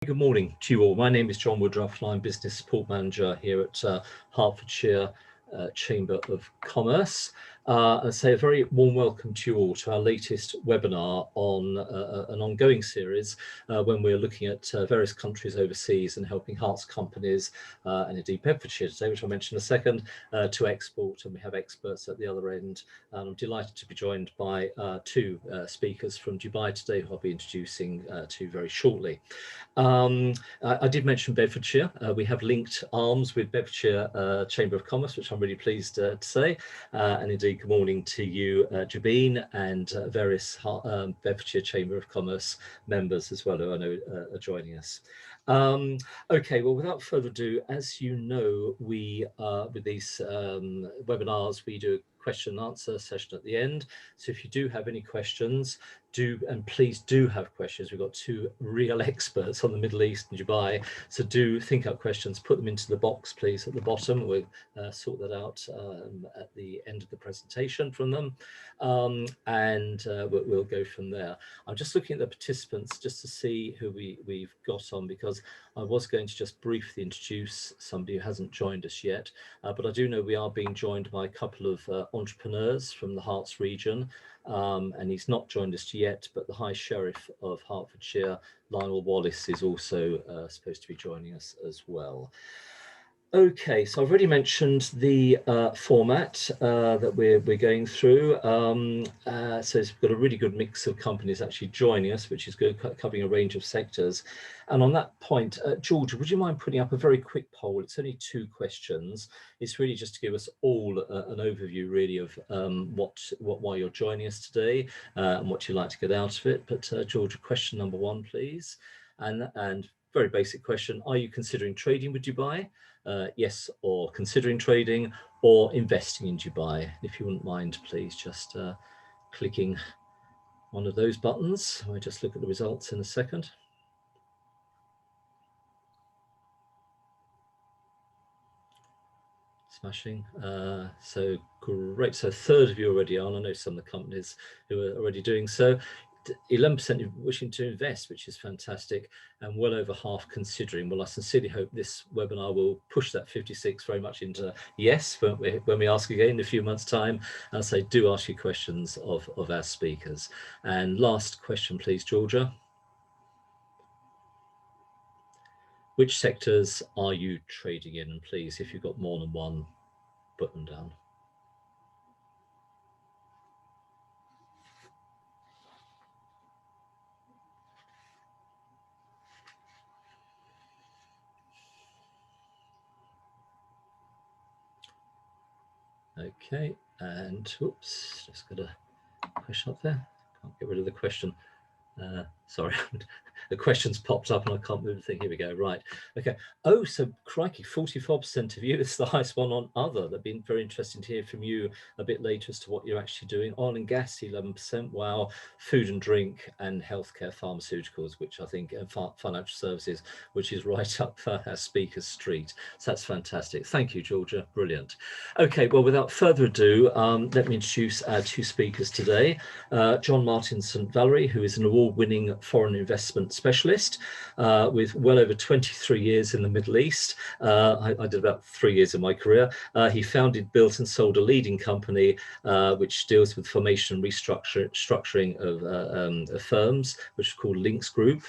Good morning to you all. My name is John Woodruff and I'm Business Support Manager here at Hertfordshire Chamber of Commerce. And say a very warm welcome to you all to our latest webinar on an ongoing series when we're looking at various countries overseas and helping Herts companies and indeed Bedfordshire today, which I'll mention in a second, to export. And we have experts at the other end. And I'm delighted to be joined by two speakers from Dubai today who I'll be introducing to very shortly. I did mention Bedfordshire. We have linked arms with Bedfordshire Chamber of Commerce, which I'm really pleased to say. And indeed, good morning to you, Jabeen, and various Bedfordshire Chamber of Commerce members as well, who I know are joining us. Okay, well, without further ado, as you know, we with these webinars, we do a question and answer session at the end. So if you do have any questions, please do have questions. We've got two real experts on the Middle East and Dubai, so do think up questions, put them into the box please at the bottom. We'll sort that out at the end of the presentation from them, and we'll go from there. I'm just looking at the participants just to see who we've got on, because I was going to just briefly introduce somebody who hasn't joined us yet, but I do know we are being joined by a couple of entrepreneurs from the Herts region. And he's not joined us yet, but the High Sheriff of Hertfordshire, Lionel Wallace, is also supposed to be joining us as well. Okay, so I've already mentioned the format that we're going through. So we've got a really good mix of companies actually joining us, which is good, covering a range of sectors. And on that point, Georgia, would you mind putting up a very quick poll? It's only 2 questions. It's really just to give us all an overview, really, of why you're joining us today and what you'd like to get out of it. But Georgia, question number 1, please. And very basic question: are you considering trading with Dubai? Yes, or considering trading, or investing in Dubai? If you wouldn't mind, please just clicking one of those buttons. I'll just look at the results in a second. Smashing. So great. So a third of you already are, and I know some of the companies who are already doing so. 11% wishing to invest, which is fantastic, and well over half considering. Well, I sincerely hope this webinar will push that 56 very much into yes when we ask again in a few months' time. And so do ask you questions of our speakers. And last question, please, Georgia. Which sectors are you trading in? And please, if you've got more than one, put them down. Okay, and oops, just got a question up there. Can't get rid of the question. Sorry, the question's popped up and I can't move the thing. Here we go. Right. Okay. Oh, so crikey, 44% of you. It's the highest one on other. That'd been very interesting to hear from you a bit later as to what you're actually doing. Oil and gas, 11%. Wow. Food and drink and healthcare, pharmaceuticals, which I think, and financial services, which is right up our speaker's street. So that's fantastic. Thank you, Georgia. Brilliant. Okay. Well, without further ado, let me introduce our 2 speakers today. John Martin St. Valerie, who is an award-winning foreign investment specialist with well over 23 years in the Middle East. I did about 3 years in my career. He founded, built and sold a leading company which deals with formation and restructuring of firms, which is called Links Group.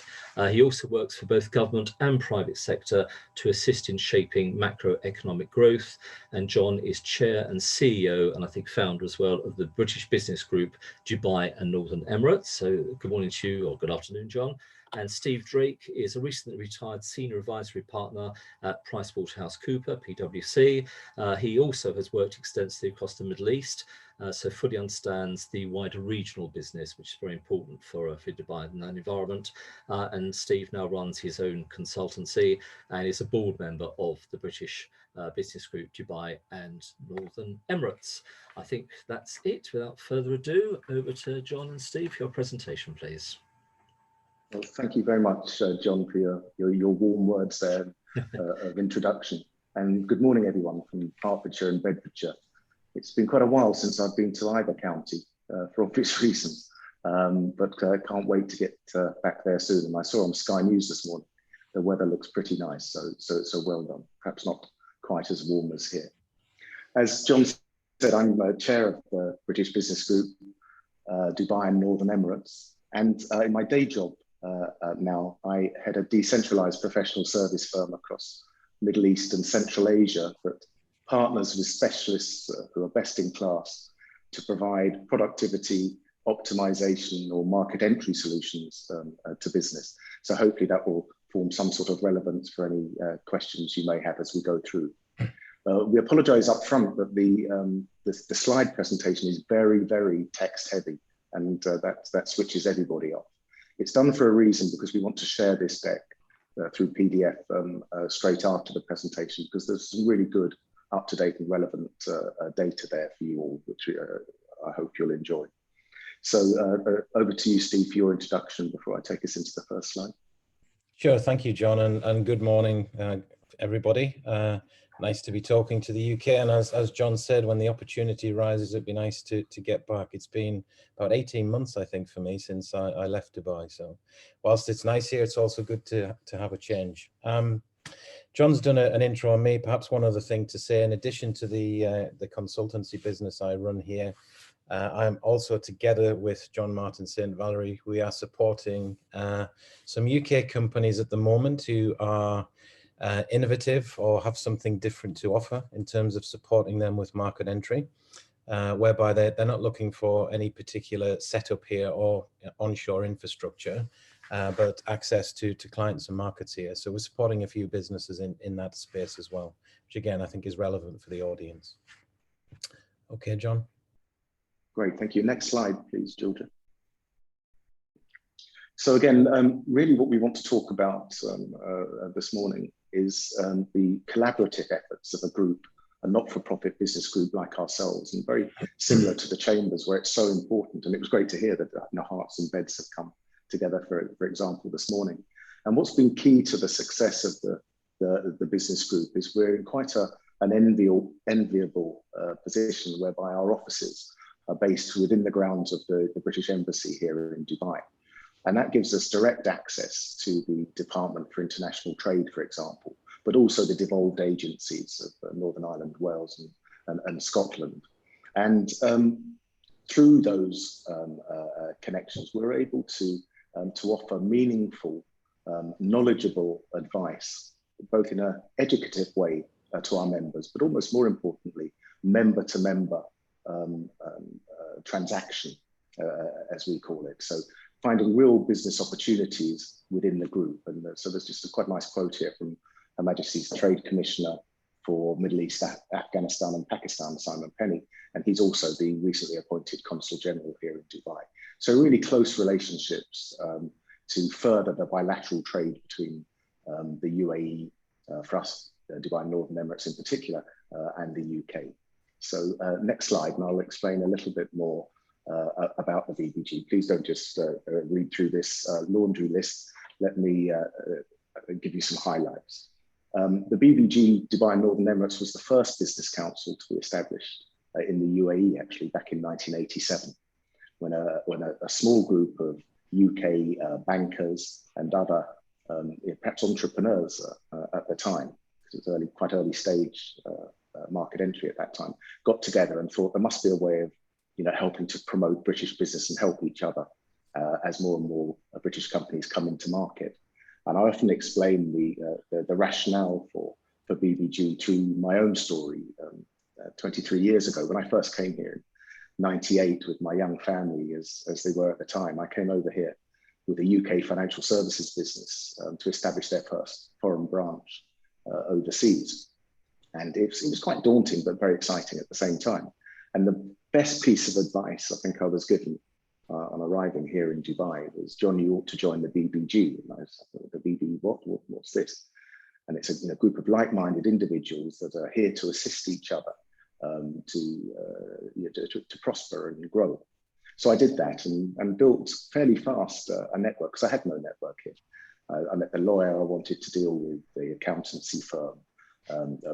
He also works for both government and private sector to assist in shaping macroeconomic growth. And John is chair and CEO, and I think founder as well, of the British business group Dubai and Northern Emirates. So good morning to you, or good afternoon, John. And Steve Drake is a recently retired senior advisory partner at PricewaterhouseCoopers, PwC. He also has worked extensively across the Middle East, so fully understands the wider regional business, which is very important for Dubai in that environment. And Steve now runs his own consultancy and is a board member of the British business group Dubai and Northern Emirates. I think that's it. Without further ado, over to John and Steve for your presentation, please. Well, thank you very much, John, for your warm words there of introduction. And good morning, everyone from Hertfordshire and Bedfordshire. It's been quite a while since I've been to either county for obvious reasons, but can't wait to get back there soon. And I saw on Sky News this morning the weather looks pretty nice, so well done. Perhaps not quite as warm as here. As John said, I'm chair of the British Business Group, Dubai and Northern Emirates. And in my day job now, I head a decentralized professional service firm across Middle East and Central Asia that partners with specialists who are best in class to provide productivity, optimization, or market entry solutions to business. So hopefully that will form some sort of relevance for any questions you may have as we go through. We apologize up front that the slide presentation is very, very text heavy, and that switches everybody off. It's done for a reason, because we want to share this deck through PDF straight after the presentation, because there's some really good, up-to-date and relevant data there for you all, which I hope you'll enjoy. So over to you, Steve, for your introduction before I take us into the first slide. Sure, thank you, John, and good morning, everybody. Nice to be talking to the UK, and as John said, when the opportunity arises, it'd be nice to get back. It's been about 18 months, I think, for me since I left Dubai. So whilst it's nice here, it's also good to have a change. John's done an intro on me. Perhaps one other thing to say, in addition to the consultancy business I run here, I'm also, together with John Martin St. Valerie, we are supporting some UK companies at the moment who are innovative or have something different to offer in terms of supporting them with market entry, whereby they're not looking for any particular setup here or onshore infrastructure, but access to clients and markets here. So we're supporting a few businesses in that space as well, which again, I think is relevant for the audience. Okay, John. Great, thank you. Next slide, please, Georgia. So again, really what we want to talk about this morning is the collaborative efforts of a group, a not-for-profit business group like ourselves, and very similar to the Chambers, where it's so important. And it was great to hear that hearts and beds have come together, for example, this morning. And what's been key to the success of the business group is we're in quite an enviable position, whereby our offices are based within the grounds of the British Embassy here in Dubai. And that gives us direct access to the Department for International Trade, for example, but also the devolved agencies of Northern Ireland, Wales, and Scotland. And through those connections, we're able to offer meaningful, knowledgeable advice, both in an educative way to our members, but almost more importantly, member-to-member transaction, as we call it. So finding real business opportunities within the group. And so there's just a quite nice quote here from Her Majesty's Trade Commissioner for Middle East, Afghanistan and Pakistan, Simon Penny, and he's also the recently appointed Consul General here in Dubai. So really close relationships to further the bilateral trade between the UAE, for us, Dubai and Northern Emirates in particular, and the UK. So next slide, and I'll explain a little bit more about the BBG. Please don't just read through this laundry list. Let me give you some highlights. The BBG Dubai and Northern Emirates was the first business council to be established in the UAE, actually, back in 1987, when a small group of UK bankers and other perhaps entrepreneurs at the time, because it was quite early stage market entry at that time, got together and thought there must be a way of helping to promote British business and help each other as more and more British companies come into market. And I often explain the rationale for BBG through my own story. 23 years ago, when I first came here in '98 with my young family, as they were at the time, I came over here with a UK financial services business to establish their first foreign branch overseas. And it was quite daunting, but very exciting at the same time. And the best piece of advice I think I was given on arriving here in Dubai was, John, you ought to join the BBG. And I was like, the BB, what's this? And it's a group of like-minded individuals that are here to assist each other to prosper and grow. So I did that and built fairly fast a network, because I had no network here. I met the lawyer I wanted to deal with, the accountancy firm,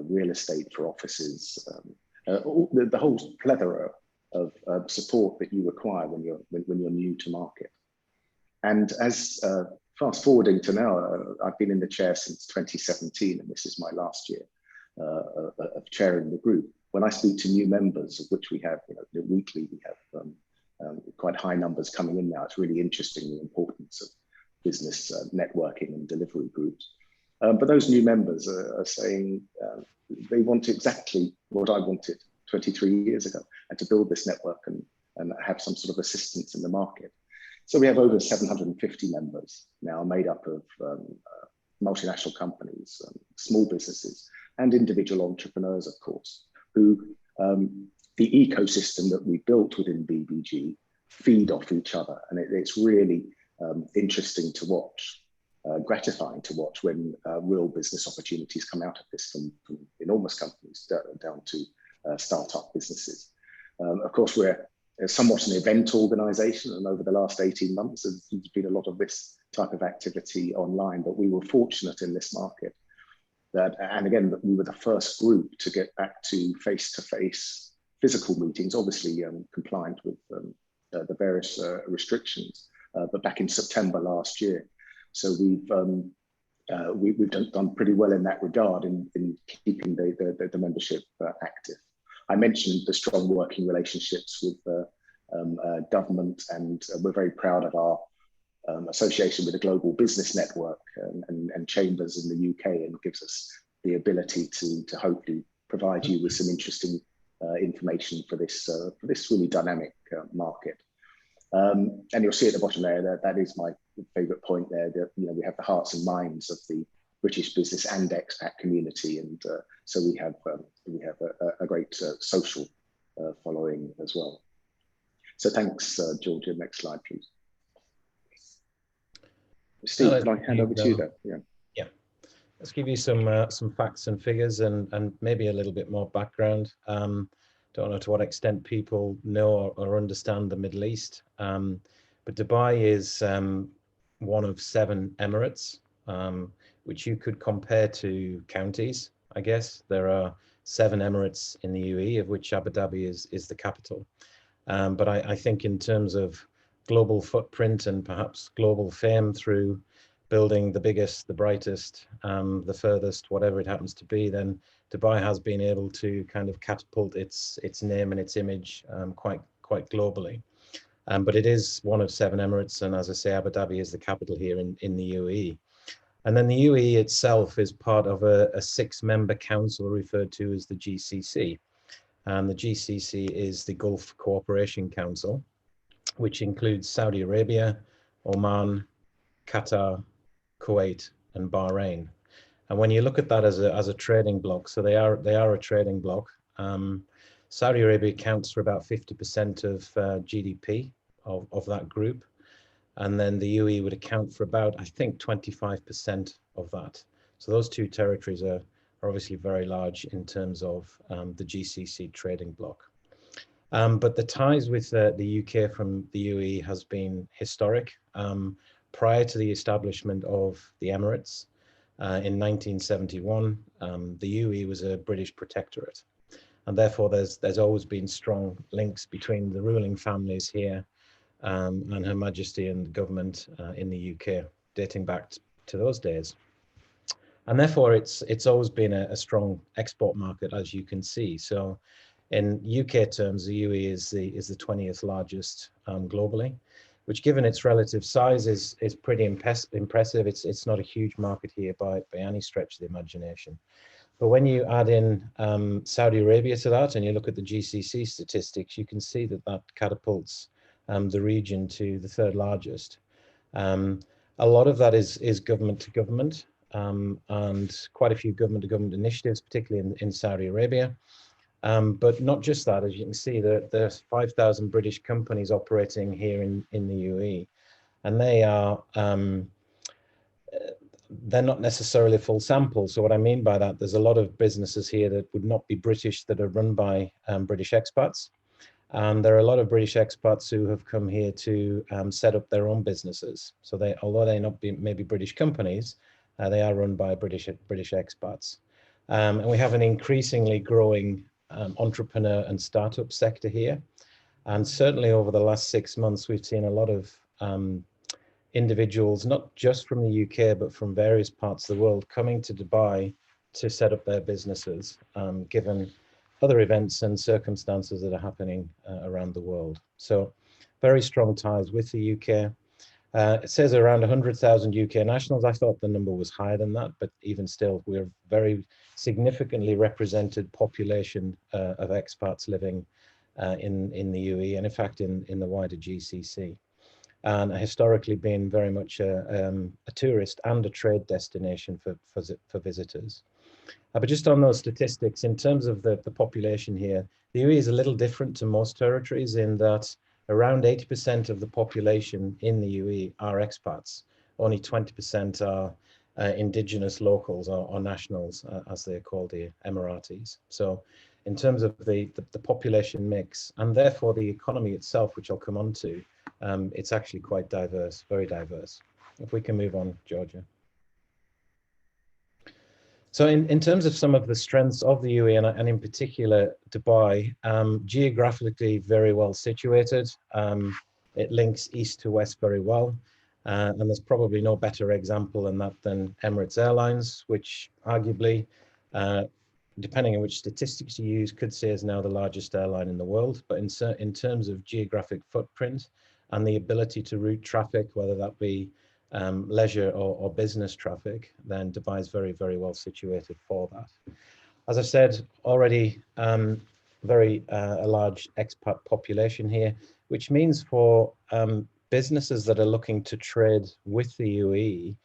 real estate for offices, the whole plethora of support that you require when you're new to market. And as fast forwarding to now, I've been in the chair since 2017, and this is my last year of chairing the group. When I speak to new members, of which we have, weekly, we have quite high numbers coming in now. It's really interesting, the importance of business networking and delivery groups. But those new members are saying they want exactly what I wanted 23 years ago, and to build this network and have some sort of assistance in the market. So we have over 750 members now, made up of multinational companies, small businesses, and individual entrepreneurs, of course, who the ecosystem that we built within BBG feed off each other. And it's really interesting to watch, gratifying to watch when real business opportunities come out of this, from enormous companies down to startup businesses. Of course, we're somewhat an event organisation, and over the last 18 months, there's been a lot of this type of activity online, but we were fortunate in this market that, and again, that we were the first group to get back to face-to-face physical meetings, obviously compliant with the various restrictions, but back in September last year. So we've done pretty well in that regard in keeping the membership active. I mentioned the strong working relationships with government, and we're very proud of our association with the Global Business Network and chambers in the UK, and gives us the ability to hopefully provide you with some interesting information for this really dynamic market. And you'll see at the bottom there that is my favourite point there, that we have the hearts and minds of the British business and expat community, and so we have a great social following as well. So thanks, Georgia. Next slide, please. Steve, can I hand over to you then? Yeah. Let's give you some facts and figures, and maybe a little bit more background. Don't know to what extent people know or understand the Middle East, but Dubai is one of 7 emirates, which you could compare to counties, I guess. There are 7 emirates in the UAE, of which Abu Dhabi is the capital. But I think in terms of global footprint and perhaps global fame through building the biggest, the brightest, the furthest, whatever it happens to be, then Dubai has been able to kind of catapult its name and its image quite globally. But it is one of 7 emirates, and as I say, Abu Dhabi is the capital here in the UAE. And then the UAE itself is part of a 6-member council referred to as the GCC. And the GCC is the Gulf Cooperation Council, which includes Saudi Arabia, Oman, Qatar, Kuwait, and Bahrain. And when you look at that as a trading bloc, so they are a trading bloc. Saudi Arabia accounts for about 50% of GDP of that group. And then the UAE would account for about, I think, 25% of that. So those 2 territories are obviously very large in terms of the GCC trading bloc. But the ties with the UK from the UAE has been historic. Prior to the establishment of the Emirates in 1971, the UAE was a British protectorate. And therefore, there's always been strong links between the ruling families here and Her Majesty and the government in the UK, dating back to those days. And therefore, it's always been a strong export market, as you can see. So in UK terms, the UAE is the 20th largest globally, which, given its relative size, is pretty impressive. It's not a huge market here by any stretch of the imagination. But when you add in Saudi Arabia to that, and you look at the GCC statistics, you can see that catapults the region to the 3rd largest. A lot of that is government to government, and quite a few government to government initiatives, particularly in Saudi Arabia. But not just that, as you can see, there's 5,000 British companies operating here in the UAE, and they're not necessarily a full sample. So what I mean by that, there's a lot of businesses here that would not be British that are run by British expats. And there are a lot of British expats who have come here to set up their own businesses. So although they not be maybe British companies, they are run by British expats. And we have an increasingly growing entrepreneur and startup sector here. And certainly over the last 6 months, we've seen a lot of individuals, not just from the UK, but from various parts of the world, coming to Dubai to set up their businesses, given other events and circumstances that are happening around the world. So very strong ties with the UK. It says around 100,000 UK nationals. I thought the number was higher than that, but even still, we're very significantly represented population of expats living in the UAE, and in fact in the wider GCC, and historically been very much a tourist and a trade destination for visitors. But just on those statistics, in terms of the population here, the UAE is a little different to most territories in that around 80% of the population in the UAE are expats. Only 20% are indigenous locals or nationals, as they're called here, Emiratis. So in terms of the population mix, and therefore the economy itself, which I'll come on to, it's actually quite diverse, very diverse. If we can move on, Georgia. So in terms of some of the strengths of the UAE, and in particular Dubai, geographically very well situated. It links east to west very well. And there's probably no better example than that than Emirates Airlines, which arguably, depending on which statistics you use, could say is now the largest airline in the world. But in terms of geographic footprint and the ability to route traffic, whether that be leisure or business traffic, then Dubai is very, very well situated for that. As I said already, a large expat population here, which means for businesses that are looking to trade with the UAE,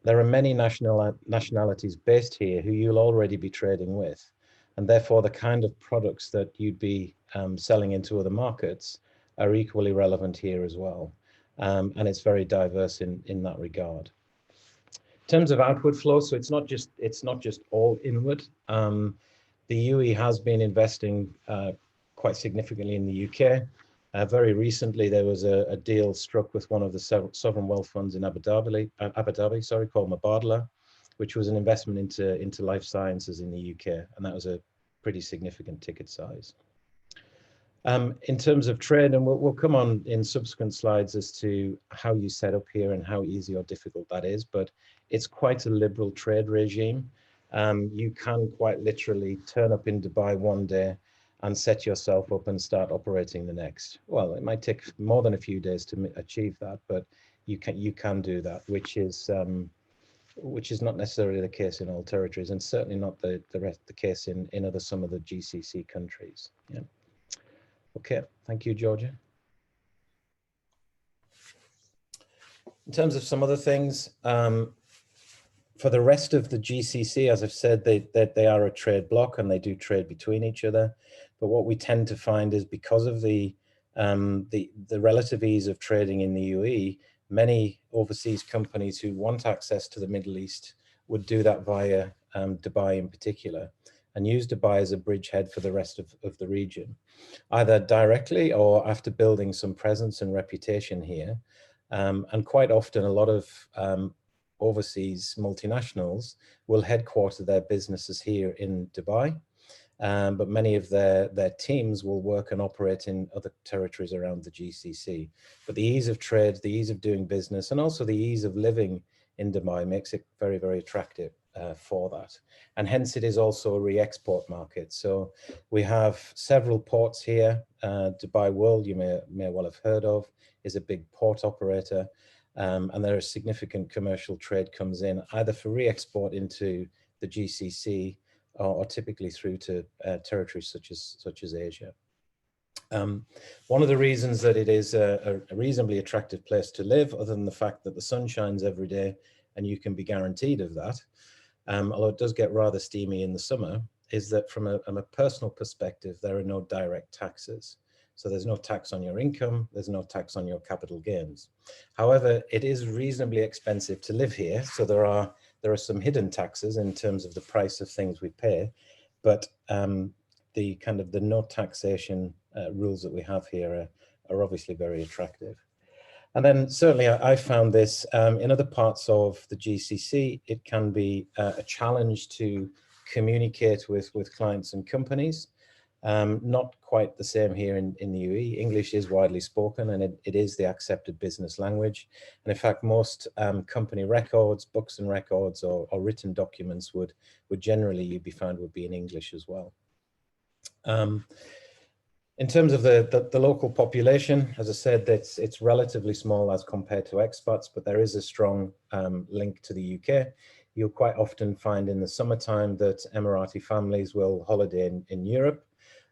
there are many nationalities based here who you'll already be trading with, and therefore the kind of products that you'd be selling into other markets are equally relevant here as well. And it's very diverse in that regard. In terms of outward flow, so it's not just all inward. The UAE has been investing quite significantly in the UK. Very recently, there was a deal struck with one of the sovereign wealth funds in Abu Dhabi, called Mubadala, which was an investment into life sciences in the UK, and that was a pretty significant ticket size. In terms of trade, and we'll come on in subsequent slides as to how you set up here and how easy or difficult that is, but it's quite a liberal trade regime. You can quite literally turn up in Dubai one day and set yourself up and start operating the next. Well, it might take more than a few days to achieve that, but you can do that, which is not necessarily the case in all territories, and certainly not the case in some of the GCC countries. Yeah. Okay, thank you, Georgia. In terms of some other things, for the rest of the GCC, as I've said, they are a trade bloc and they do trade between each other. But what we tend to find is because of the relative ease of trading in the UAE, many overseas companies who want access to the Middle East would do that via Dubai in particular, and use Dubai as a bridgehead for the rest of the region, either directly or after building some presence and reputation here. And quite often a lot of overseas multinationals will headquarter their businesses here in Dubai, but many of their teams will work and operate in other territories around the GCC. But the ease of trade, the ease of doing business, and also the ease of living in Dubai makes it very, very attractive for that. And hence it is also a re-export market. So we have several ports here. Dubai World, you may well have heard of, is a big port operator. And there is significant commercial trade comes in either for re-export into the GCC or typically through to territories such as Asia. One of the reasons that it is a reasonably attractive place to live, other than the fact that the sun shines every day and you can be guaranteed of that, although it does get rather steamy in the summer, is that from a personal perspective, there are no direct taxes. So there's no tax on your income, there's no tax on your capital gains. However, it is reasonably expensive to live here. So there are some hidden taxes in terms of the price of things we pay, but the no taxation rules that we have here are obviously very attractive. And then certainly I found this in other parts of the GCC, it can be a challenge to communicate with clients and companies. Not quite the same here in the UAE. English is widely spoken, and it is the accepted business language. And in fact, most company records, books and records, or written documents would generally, you'd be found, would be in English as well. In terms of the local population, as I said, it's relatively small as compared to expats, but there is a strong link to the UK. You'll quite often find in the summertime that Emirati families will holiday in Europe,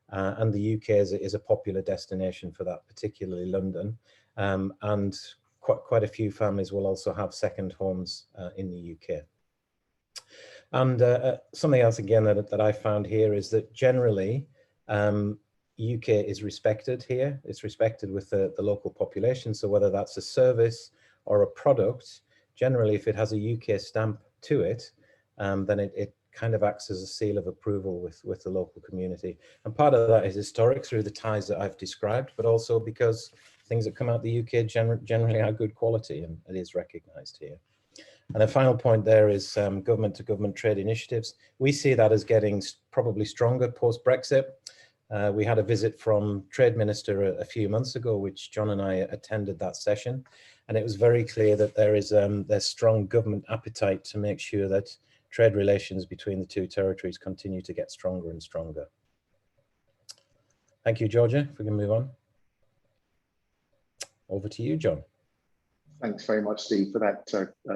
and the UK is a popular destination for that, particularly London. And quite a few families will also have second homes in the UK. And something else again that I found here is that generally, UK is respected here. It's respected with the local population. So whether that's a service or a product, generally if it has a UK stamp to it, then it kind of acts as a seal of approval with the local community. And part of that is historic through the ties that I've described, but also because things that come out the UK generally are good quality, and it is recognised here. And the final point there is government to government trade initiatives. We see that as getting probably stronger post-Brexit. We had a visit from Trade Minister a few months ago, which John and I attended that session. And it was very clear that there's strong government appetite to make sure that trade relations between the two territories continue to get stronger and stronger. Thank you, Georgia. If we can move on. Over to you, John. Thanks very much, Steve, for that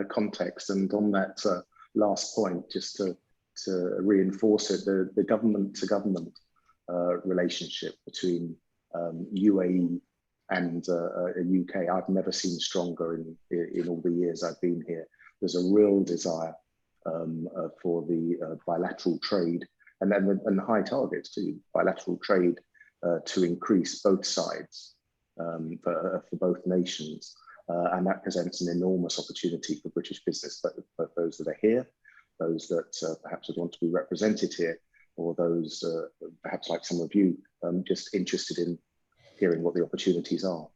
context. And on that last point, just to reinforce it, the government to government relationship between UAE and UK, I've never seen stronger in all the years I've been here. There's a real desire for the bilateral trade and high targets to bilateral trade to increase both sides for both nations. And that presents an enormous opportunity for British business, both those that are here, those that perhaps would want to be represented here, or those perhaps like some of you, just interested in hearing what the opportunities are.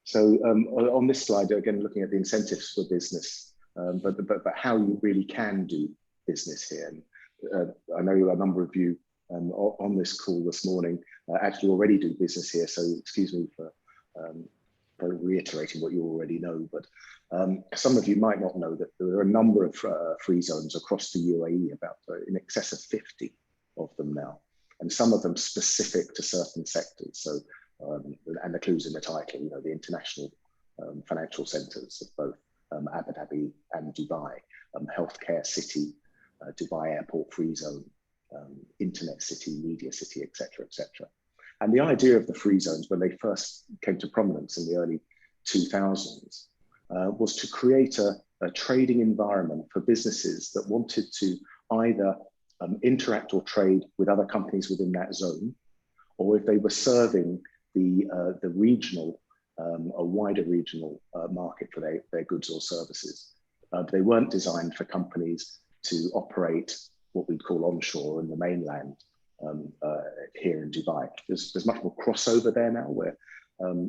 So on this slide, again, looking at the incentives for business, but how you really can do business here. And I know a number of you on this call this morning actually already do business here, so excuse me for reiterating what you already know, but some of you might not know that there are a number of free zones across the UAE, about in excess of 50 of them now, and some of them specific to certain sectors. So, and the clues in the title, you know, the international financial centres of both Abu Dhabi and Dubai, healthcare city, Dubai airport free zone, internet city, media city, etc., etc. And the idea of the free zones, when they first came to prominence in the early 2000s, was to create a trading environment for businesses that wanted to either interact or trade with other companies within that zone, or if they were serving the regional, a wider regional market for their goods or services. They weren't designed for companies to operate what we'd call onshore in the mainland here in Dubai. There's much more crossover there now, where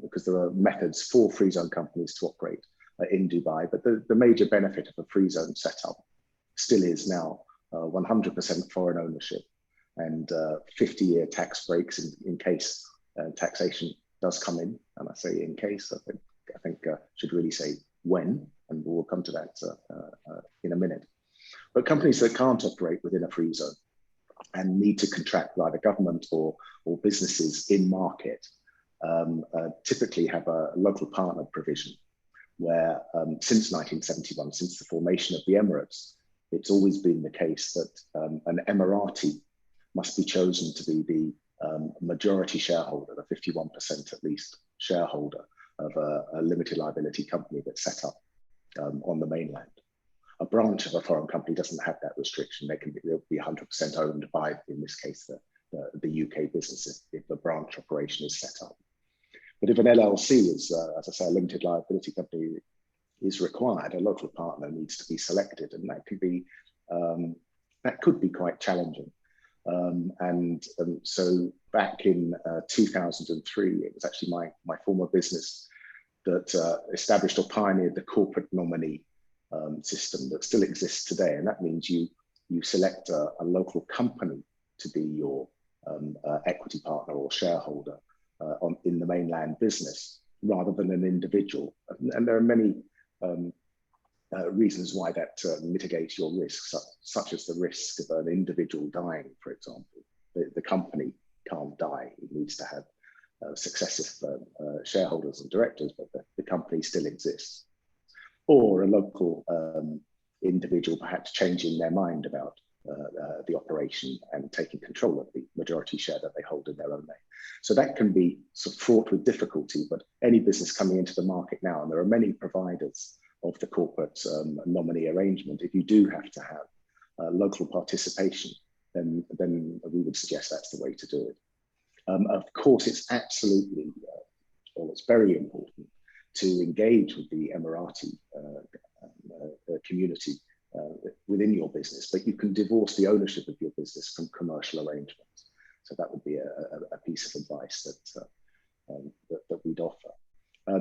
because there are methods for free zone companies to operate in Dubai, but the major benefit of a free zone setup still is now 100% foreign ownership and 50-year tax breaks in case taxation does come in. And I say in case, I think should really say when, and we'll come to that in a minute. But companies that can't operate within a free zone and need to contract with either government or businesses in market typically have a local partner provision where since 1971, since the formation of the Emirates, it's always been the case that an Emirati must be chosen to be the majority shareholder, the 51% at least shareholder of a limited liability company that's set up on the mainland. A branch of a foreign company doesn't have that restriction. They'll be 100% owned by, in this case, the UK businesses if the branch operation is set up. But if an LLC is, as I say, a limited liability company is required, a local partner needs to be selected, and that could be quite challenging. So back in 2003, it was actually my former business that established or pioneered the corporate nominee system that still exists today. And that means you select a local company to be your equity partner or shareholder in the mainland business rather than an individual. And there are many reasons why that mitigates your risks, such as the risk of an individual dying, for example. The company can't die. It needs to have successive shareholders and directors, but the company still exists. Or a local individual perhaps changing their mind about the operation and taking control of the majority share that they hold in their own name. So that can be sort of fraught with difficulty, but any business coming into the market now, and there are many providers of the corporate nominee arrangement, if you do have to have local participation, then we would suggest that's the way to do it. Of course, it's absolutely, well, it's very important to engage with the Emirati community within your business, but you can divorce the ownership of your business from commercial arrangements. So that would be a piece of advice that we'd offer.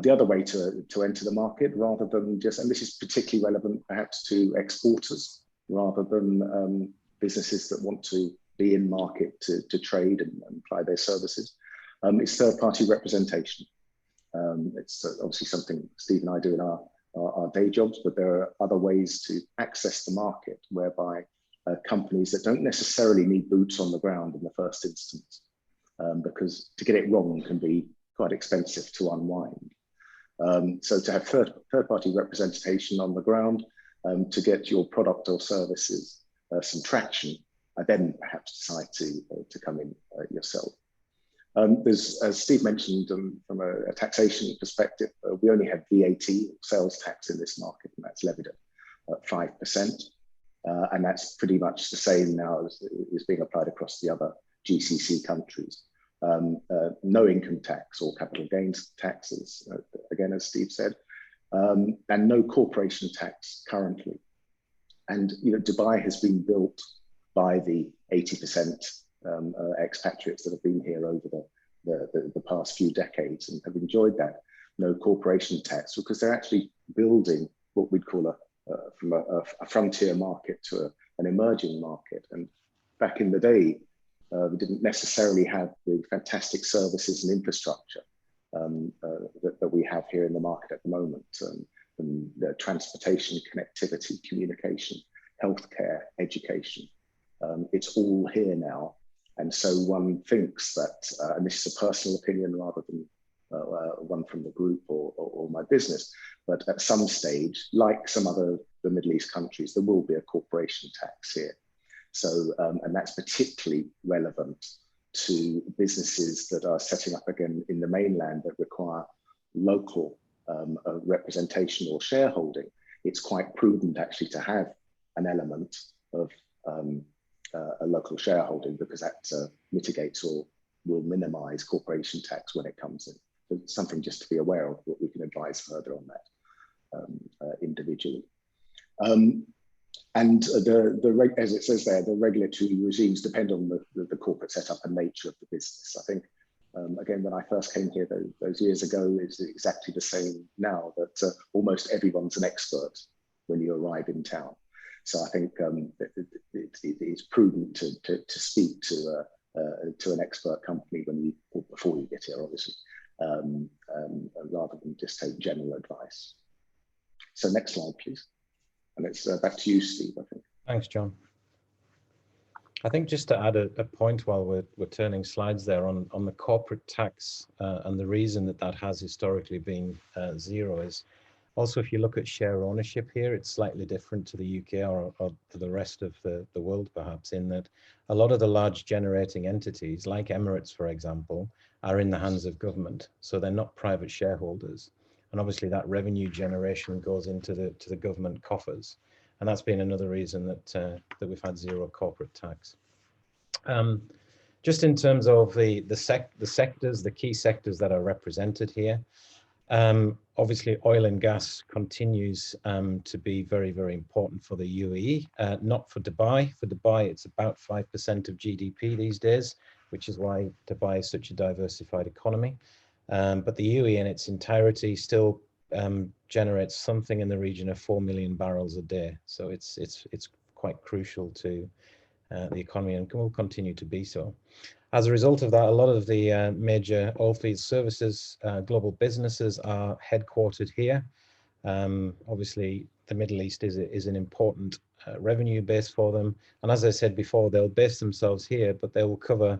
The other way to enter the market, rather than just, and this is particularly relevant perhaps to exporters, rather than businesses that want to be in market to trade and apply their services, is third-party representation. It's obviously something Steve and I do in our day jobs, but there are other ways to access the market whereby companies that don't necessarily need boots on the ground in the first instance, because to get it wrong can be quite expensive to unwind. So to have third-party representation on the ground to get your product or services some traction, then perhaps decide to come in yourself. There's, as Steve mentioned, from a taxation perspective, we only have VAT, sales tax in this market, and that's levied at 5%. And that's pretty much the same now as is being applied across the other GCC countries. No income tax or capital gains taxes, again, as Steve said, and no corporation tax currently. And Dubai has been built by the 80% expatriates that have been here over the past few decades and have enjoyed that no corporation tax, because they're actually building what we'd call from a frontier market to an emerging market. And back in the day, we didn't necessarily have the fantastic services and infrastructure that we have here in the market at the moment. And the transportation, connectivity, communication, healthcare, education. It's all here now. And so one thinks that, and this is a personal opinion rather than one from the group or my business, but at some stage, like some other the Middle East countries, there will be a corporation tax here. So, and that's particularly relevant to businesses that are setting up again in the mainland that require local representation or shareholding. It's quite prudent actually to have an element of a local shareholding, because that mitigates or will minimize corporation tax when it comes in. So it's something just to be aware of, what we can advise further on that individually. And as it says there, the regulatory regimes depend on the corporate setup and nature of the business. I think, again, when I first came here those years ago, it's exactly the same now, that almost everyone's an expert when you arrive in town. So I think it's prudent to speak to an expert company before you get here, obviously, rather than just take general advice. So next slide, please. And it's back to you, Steve, I think. Thanks, John. I think just to add a point while we're turning slides there on the corporate tax and the reason that has historically been zero is also, if you look at share ownership here, it's slightly different to the UK or to the rest of the world, perhaps, in that a lot of the large generating entities, like Emirates, for example, are in the hands of government. So they're not private shareholders. And obviously that revenue generation goes into the government coffers. And that's been another reason that we've had zero corporate tax. Just in terms of the sectors, the key sectors that are represented here, obviously oil and gas continues to be very, very important for the UAE, not for Dubai. For Dubai, it's about 5% of GDP these days, which is why Dubai is such a diversified economy. But the UAE in its entirety still generates something in the region of 4 million barrels a day. So it's quite crucial to the economy and will continue to be so. As a result of that, a lot of the major oilfield services global businesses are headquartered here. Obviously, the Middle East is an important revenue base for them. And as I said before, they'll base themselves here, but they will cover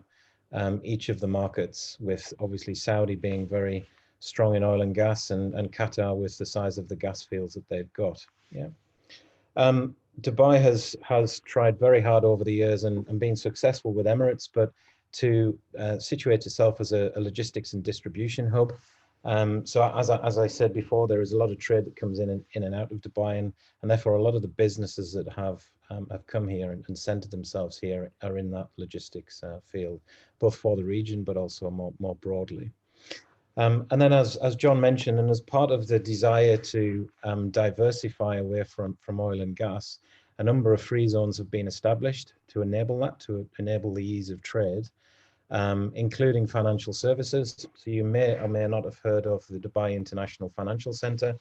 each of the markets, with obviously Saudi being very strong in oil and gas, and Qatar with the size of the gas fields that they've got. Yeah. Dubai has tried very hard over the years and been successful with Emirates, but to situate itself as a logistics and distribution hub. So as I said before, there is a lot of trade that comes in and out of Dubai, and therefore a lot of the businesses that have come here and centered themselves here are in that logistics field, both for the region but also more broadly. And then as John mentioned, and as part of the desire to diversify away from oil and gas, a number of free zones have been established to enable that, to enable the ease of trade, including financial services. So you may or may not have heard of the Dubai International Financial Centre,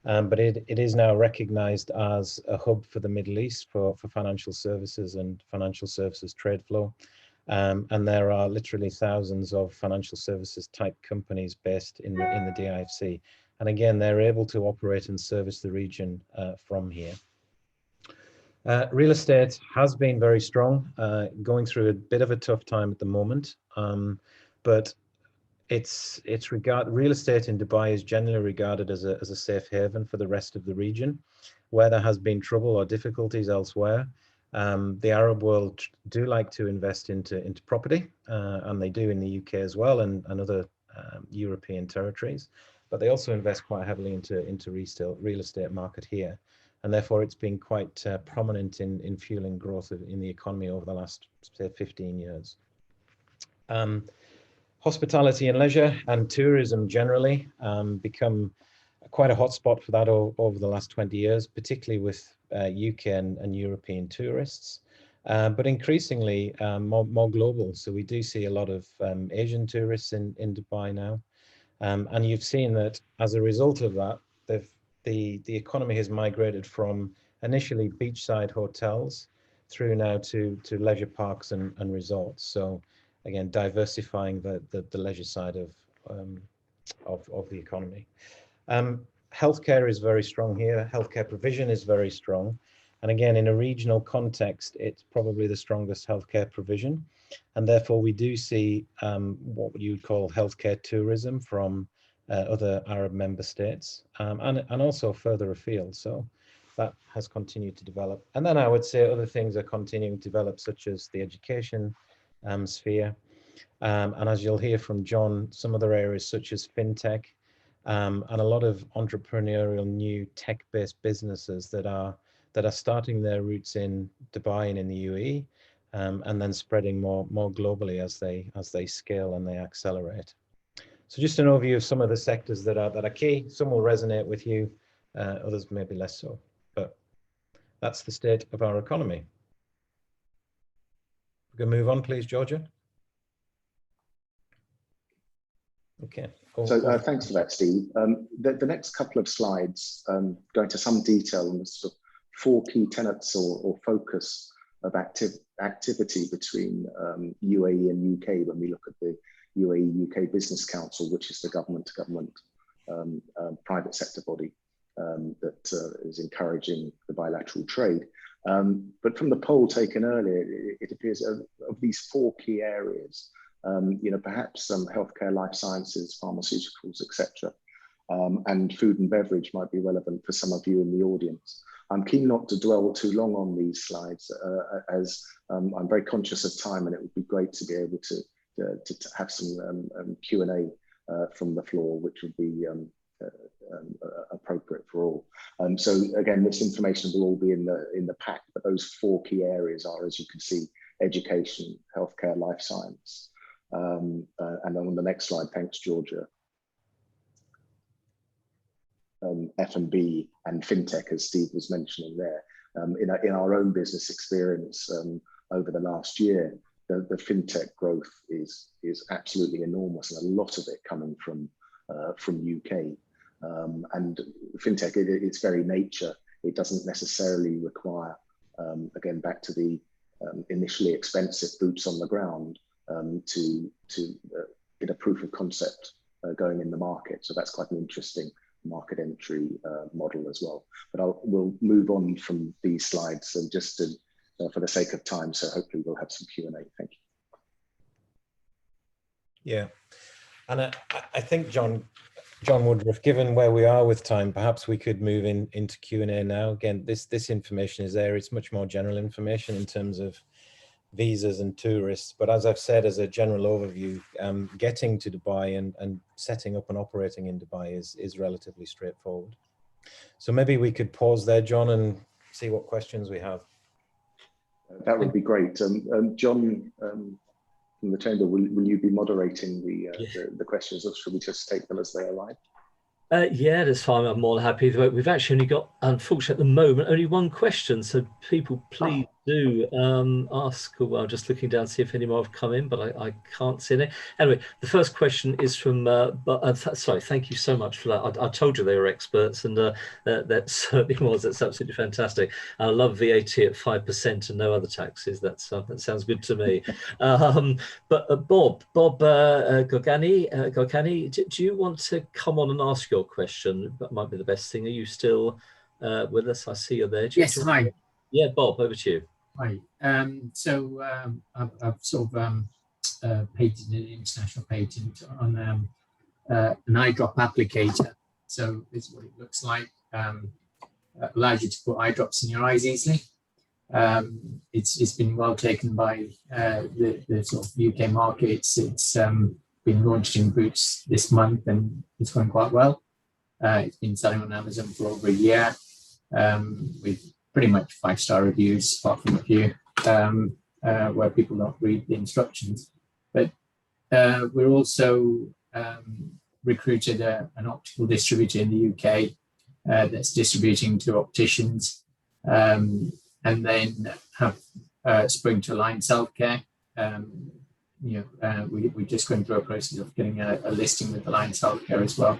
but it is now recognised as a hub for the Middle East for financial services and financial services trade flow. And there are literally thousands of financial services type companies based in the DIFC. And again, they're able to operate and service the region from here. Real estate has been very strong, going through a bit of a tough time at the moment, but real estate in Dubai is generally regarded as a safe haven for the rest of the region. Where there has been trouble or difficulties elsewhere, the Arab world do like to invest into property, and they do in the UK as well, and other European territories, but they also invest quite heavily into real estate market here. And therefore, it's been quite prominent in fueling growth in the economy over the last, say, 15 years. Hospitality and leisure and tourism generally become quite a hotspot for that over the last 20 years, particularly with UK and European tourists, but increasingly more global. So we do see a lot of Asian tourists in Dubai now. And you've seen that as a result of that, the economy has migrated from initially beachside hotels through now to leisure parks and resorts. So again, diversifying the leisure side of the economy. Healthcare is very strong here. Healthcare provision is very strong. And again, in a regional context, it's probably the strongest healthcare provision. And therefore, we do see what you would call healthcare tourism from other Arab member states, and also further afield. So that has continued to develop. And then I would say other things are continuing to develop, such as the education sphere. And as you'll hear from John, some other areas such as fintech, and a lot of entrepreneurial new tech-based businesses that are starting their roots in Dubai and in the UAE, and then spreading more globally as they scale and they accelerate. So just an overview of some of the sectors that are key. Some will resonate with you, others maybe less so. But that's the state of our economy. We can move on, please, Georgia. Okay. So thanks for that, Steve. The next couple of slides go into some detail on the sort of 4 key tenets or focus of activity between UAE and UK when we look at the UAE UK Business Council, which is the government-to-government private sector body that is encouraging the bilateral trade. But from the poll taken earlier, it appears of these 4 key areas, perhaps healthcare, life sciences, pharmaceuticals, etc., and food and beverage might be relevant for some of you in the audience. I'm keen not to dwell too long on these slides, as I'm very conscious of time, and it would be great to be able to have some Q&A from the floor, which would be appropriate for all. So again, this information will all be in the pack, but those 4 key areas are, as you can see, education, healthcare, life science. And then on the next slide, thanks, Georgia, F&B and fintech, as Steve was mentioning there. In our own business experience over the last year, the fintech growth is absolutely enormous, and a lot of it coming from UK. And fintech, its very nature, it doesn't necessarily require, again, back to the initially expensive boots on the ground. to get a proof of concept going in the market. So that's quite an interesting market entry model as well. But we'll move on from these slides and just to, for the sake of time. So hopefully we'll have some Q&A. Thank you. Yeah, and I think John Woodruff, given where we are with time, perhaps we could move into Q&A now. Again, this information is there. It's much more general information in terms of visas and tourists. But as I've said, as a general overview, getting to Dubai and setting up and operating in Dubai is relatively straightforward. So maybe we could pause there, John, and see what questions we have. That would be great. John, from the chamber, will you be moderating the questions, or should we just take them as they arrive? Yeah, that's fine. I'm more than happy. We've actually only got, unfortunately, at the moment, only one question. So people, please do ask. Well, I'm just looking down to see if any more have come in, but I can't see any. Anyway, the first question is from, sorry, thank you so much for that. I told you they were experts, and that certainly was. That's absolutely fantastic. I love VAT at 5% and no other taxes. That sounds good to me. But Bob Gorgani, do you want to come on and ask your question? That might be the best thing. Are you still with us? I see you're there. Yes, hi. Yeah, Bob, over to you. Hi. So I've sort of patented an international patent on an eye drop applicator. So this is what it looks like. Allows you to put eye drops in your eyes easily. It's been well taken by the sort of UK markets. It's been launched in Boots this month, and it's going quite well. It's been selling on Amazon for over a year with pretty much 5-star reviews, apart from a few where people don't read the instructions. But we're also recruited an optical distributor in the UK that's distributing to opticians, and then have spoken to Alliance Healthcare. We're just going through a process of getting a listing with Alliance Healthcare as well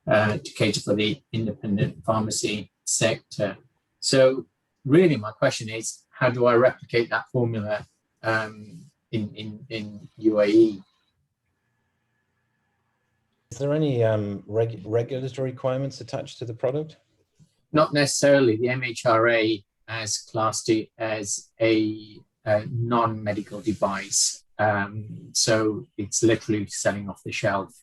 to cater for the independent pharmacy sector. So really my question is, how do I replicate that formula in UAE? Is there any regulatory requirements attached to the product? Not necessarily. The MHRA has classed it as a non-medical device. So it's literally selling off the shelf.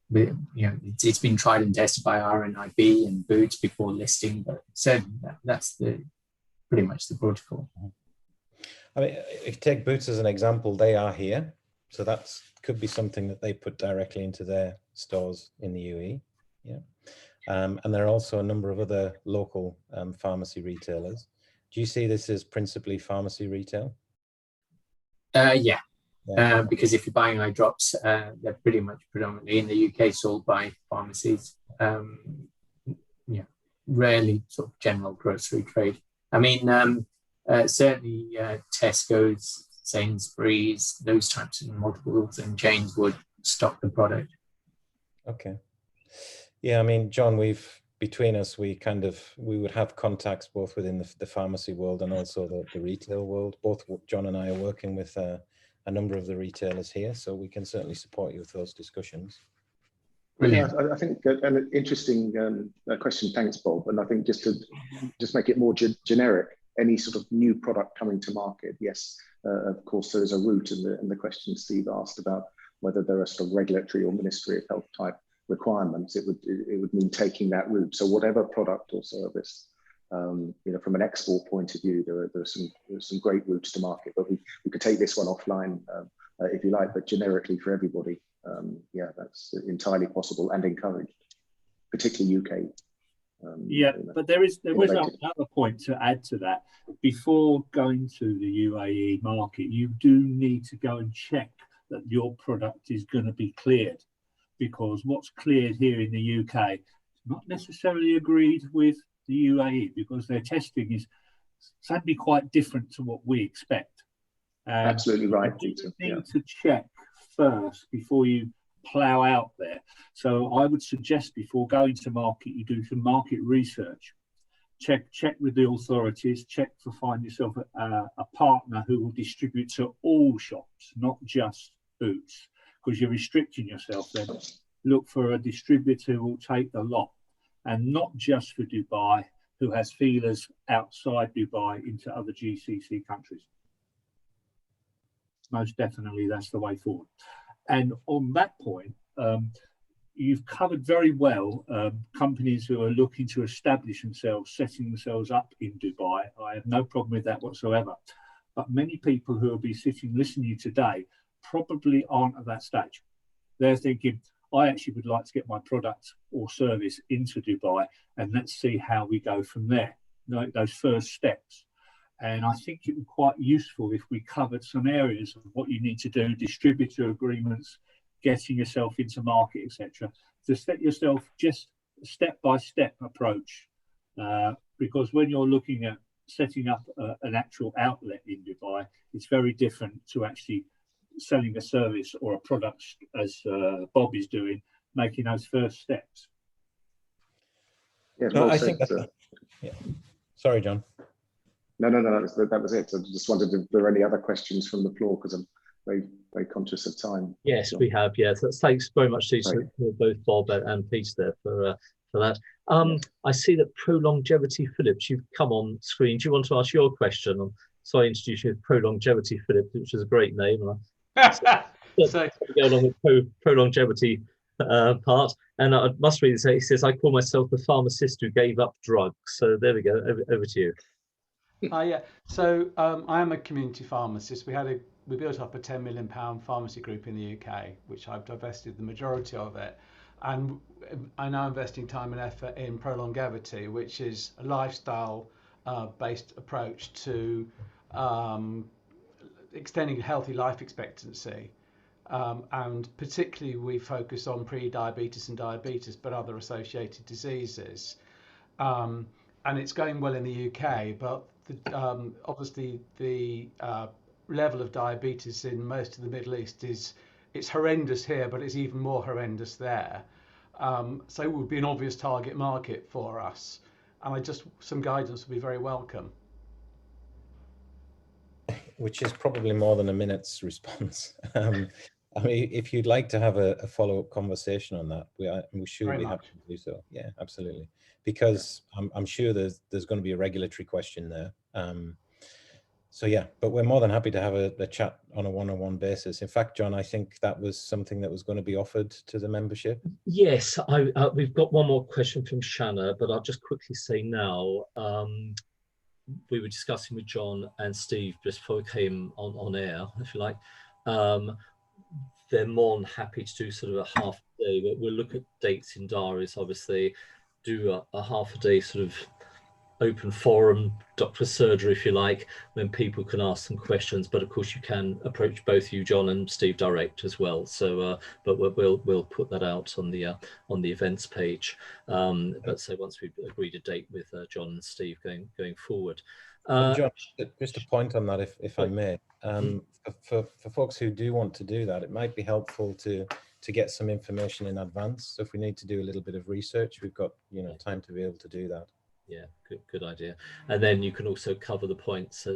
It's been tried and tested by RNIB and Boots before listing, but that's pretty much the protocol. I mean, if you take Boots as an example, they are here. So that could be something that they put directly into their stores in the UAE. Yeah. And there are also a number of other local pharmacy retailers. Do you see this as principally pharmacy retail? Yeah. Because if you're buying eye drops, they're pretty much predominantly in the UK sold by pharmacies. Rarely sort of general grocery trade. I mean, certainly Tesco's, Sainsbury's, those types of multiples and chains would stock the product. Okay. Yeah, I mean, John, between us, we would have contacts both within the pharmacy world and also the retail world. Both John and I are working with a number of the retailers here, so we can certainly support you with those discussions. Brilliant. Yeah, I think an interesting question. Thanks, Bob. And I think just to make it more generic, any sort of new product coming to market, yes, of course, there is a route in the question Steve asked about whether there are sort of regulatory or Ministry of Health type requirements. It would mean taking that route. So whatever product or service, from an export point of view, there's some great routes to market. But we could take this one offline if you like, but generically for everybody, yeah, that's entirely possible and encouraged, particularly UK. But there was another point to add to that. Before going to the UAE market, you do need to go and check that your product is going to be cleared, because what's cleared here in the UK is not necessarily agreed with the UAE, because their testing is sadly quite different to what we expect. Absolutely right. You need to check first before you plough out there. So I would suggest before going to market, you do some market research check with the authorities, find yourself a partner who will distribute to all shops, not just Boots, because you're restricting yourself then. Look for a distributor who will take the lot, and not just for Dubai, who has feelers outside Dubai into other GCC countries. Most definitely, that's the way forward. And on that point, you've covered very well companies who are looking to establish themselves, setting themselves up in Dubai. I have no problem with that whatsoever. But many people who will be sitting listening to you today probably aren't at that stage. They're thinking, I actually would like to get my product or service into Dubai, and let's see how we go from there, like those first steps. And I think it would be quite useful if we covered some areas of what you need to do, distributor agreements, getting yourself into market, etc., to set yourself just a step-by-step approach. Because when you're looking at setting up an actual outlet in Dubai, it's very different to actually selling a service or a product, as Bob is doing, making those first steps. Yeah, no, I think that, yeah. Sorry, John. No, that was it. I just wondered if there were any other questions from the floor, because I'm very conscious of time. Yes, John. we have. Yes, thanks very much to both Bob and Peter there for that. I see that Prolongevity Phillips, you've come on screen. Do you want to ask your question? So I introduced you as Prolongevity Phillips, which is a great name. So go along with Prolongevity part. And I must really say, he says, I call myself the pharmacist who gave up drugs. So there we go. Over to you. Yeah. So I am a community pharmacist. We built up a £10 million pharmacy group in the UK, which I've divested the majority of it. And I'm now investing time and effort in Prolongevity, which is a lifestyle based approach to extending healthy life expectancy. And particularly we focus on pre-diabetes and diabetes, but other associated diseases. And it's going well in the UK, but obviously the level of diabetes in most of the Middle East it's horrendous here, but it's even more horrendous there. So it would be an obvious target market for us. And some guidance would be very welcome. Which is probably more than a minute's response. I mean, if you'd like to have a follow-up conversation on that, we sure be happy to do so. Yeah, absolutely. Because I'm sure there's going to be a regulatory question there. So yeah, but we're more than happy to have a chat on a one-on-one basis. In fact, John, I think that was something that was going to be offered to the membership. Yes, we've got one more question from Shanna, but I'll just quickly say now, we were discussing with John and Steve just before we came on air, if you like. They're more than happy to do sort of a half a day, but we'll look at dates in diaries, obviously, do a half a day sort of open forum, doctor surgery, if you like, when people can ask some questions. But of course, you can approach both you, John, and Steve direct as well. So, but we'll put that out on the events page. But so once we've agreed a date with John and Steve going forward. John, just a point on that, if I may. For folks who do want to do that, it might be helpful to get some information in advance. So if we need to do a little bit of research, we've got time to be able to do that. Yeah, good idea. And then you can also cover the points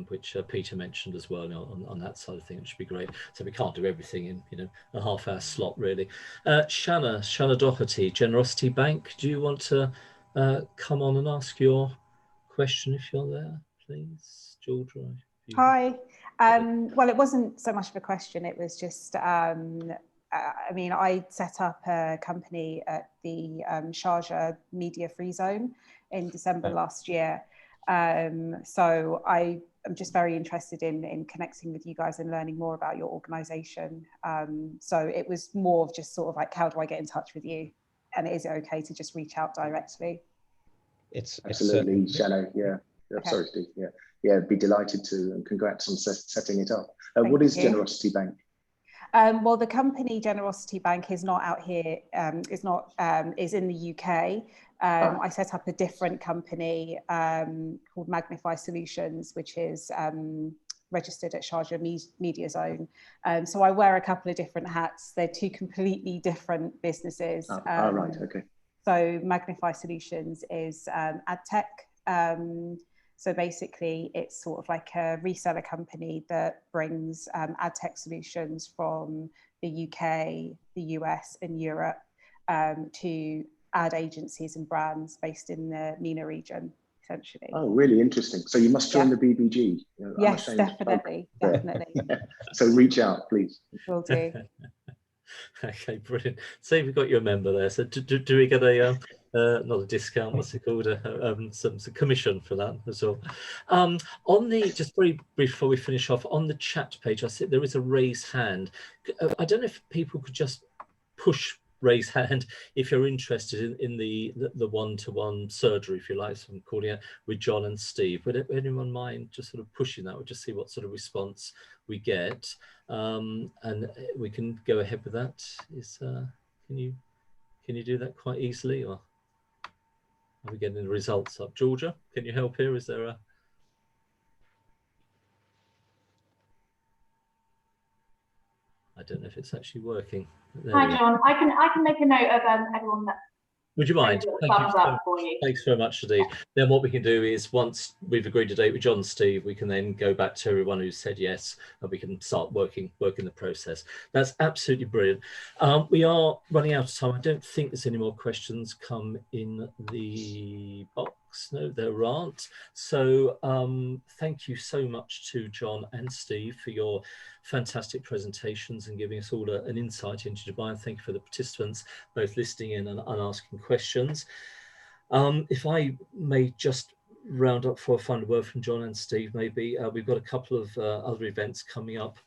which Peter mentioned as well on that side of things, which would be great. So we can't do everything in a half-hour slot, really. Shanna Doherty, Generosity Bank. Do you want to come on and ask your question if you're there, please, Georgia? Hi. Well, it wasn't so much of a question. It was just, I mean, I set up a company at the Sharjah Media Free Zone in December last year. So I'm just very interested in connecting with you guys and learning more about your organization. So it was more of just sort of like, how do I get in touch with you? And is it okay to just reach out directly? It's absolutely, Shanna. Yeah. Okay. Sorry, Steve. Yeah, be delighted to, and congrats on setting it up. What is Generosity Bank? Well, the company Generosity Bank is not out here. Is in the UK. I set up a different company called Magnify Solutions, which is registered at Sharjah Media Zone. So I wear a couple of different hats. They're two completely different businesses. Right. Okay. So Magnify Solutions is ad tech, So basically, it's sort of like a reseller company that brings ad tech solutions from the UK, the US, and Europe to ad agencies and brands based in the MENA region, essentially. Oh, really interesting. So you must join the BBG. Yes, definitely. So reach out, please. Will do. Okay, brilliant. So we've got you a member there. So do we get a not a discount? What's it called? Some commission for that as well. On the, just very brief before we finish off, on the chat page, I see there is a raise hand. I don't know if people could just push raise hand if you're interested in the one-to-one surgery, if you like, so I'm calling it, with John and Steve. Would anyone mind just sort of pushing that? We'll just see what sort of response we get, and we can go ahead with that. Can you do that quite easily, or are we getting the results up? Georgia, can you help here? Is there a... I don't know if it's actually working. Hi, John. I can make a note of everyone that. Would you mind? Thanks very much indeed. Then what we can do is, once we've agreed a date with John and Steve, we can then go back to everyone who said yes, and we can start working the process. That's absolutely brilliant. We are running out of time. I don't think there's any more questions come in the box. No, there aren't. So thank you so much to John and Steve for your fantastic presentations and giving us all an insight into Dubai. And thank you for the participants both listening in and asking questions. If I may just round up for a final word from John and Steve, maybe we've got a couple of other events coming up.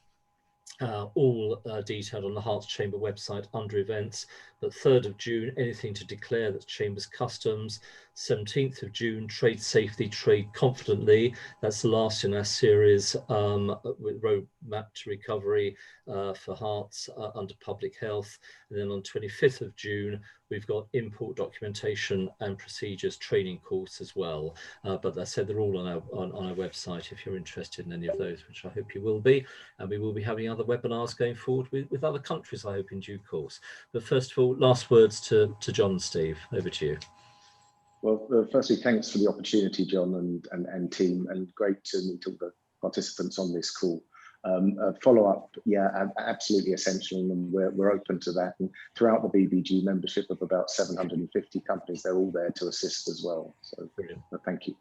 All detailed on the Herts Chamber website under events. But 3rd of June, anything to declare, that's Chambers Customs. 17th of June, Trade Safely, Trade Confidently. That's the last in our series with Roadmap to Recovery for Herts under Public Health. And then on 25th of June, we've got Import Documentation and Procedures training course as well. But as I said, they're all on our website if you're interested in any of those, which I hope you will be. And we will be having other webinars going forward with other countries, I hope, in due course. But first of all, last words to John and Steve. Over to you. Well, firstly, thanks for the opportunity, John and team, and great to meet all the participants on this call. Follow-up, yeah, absolutely essential, and we're open to that. And throughout the BBG membership of about 750 companies, they're all there to assist as well. So brilliant. Thank you.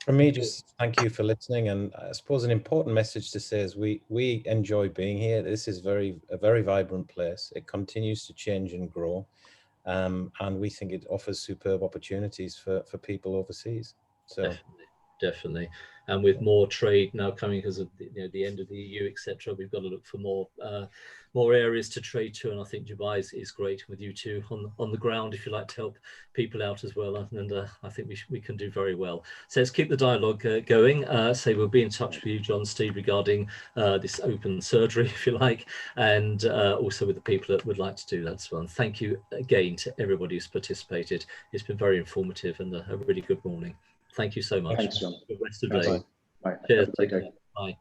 For me, just thank you for listening. And I suppose an important message to say is we enjoy being here. This is a very vibrant place. It continues to change and grow. And we think it offers superb opportunities for people overseas. So definitely. And with more trade now coming because of the end of the EU, etc., we've got to look for more areas to trade to. And I think Dubai is great with you two on the ground, if you like, to help people out as well. And I think we can do very well. So let's keep the dialogue going. So we'll be in touch with you, John, Steve, regarding this open surgery, if you like, and also with the people that would like to do that as well. And thank you again to everybody who's participated. It's been very informative and a really good morning. Thank you so much. Thanks, John. Good rest of the day. Bye. Cheers. Take care. Bye.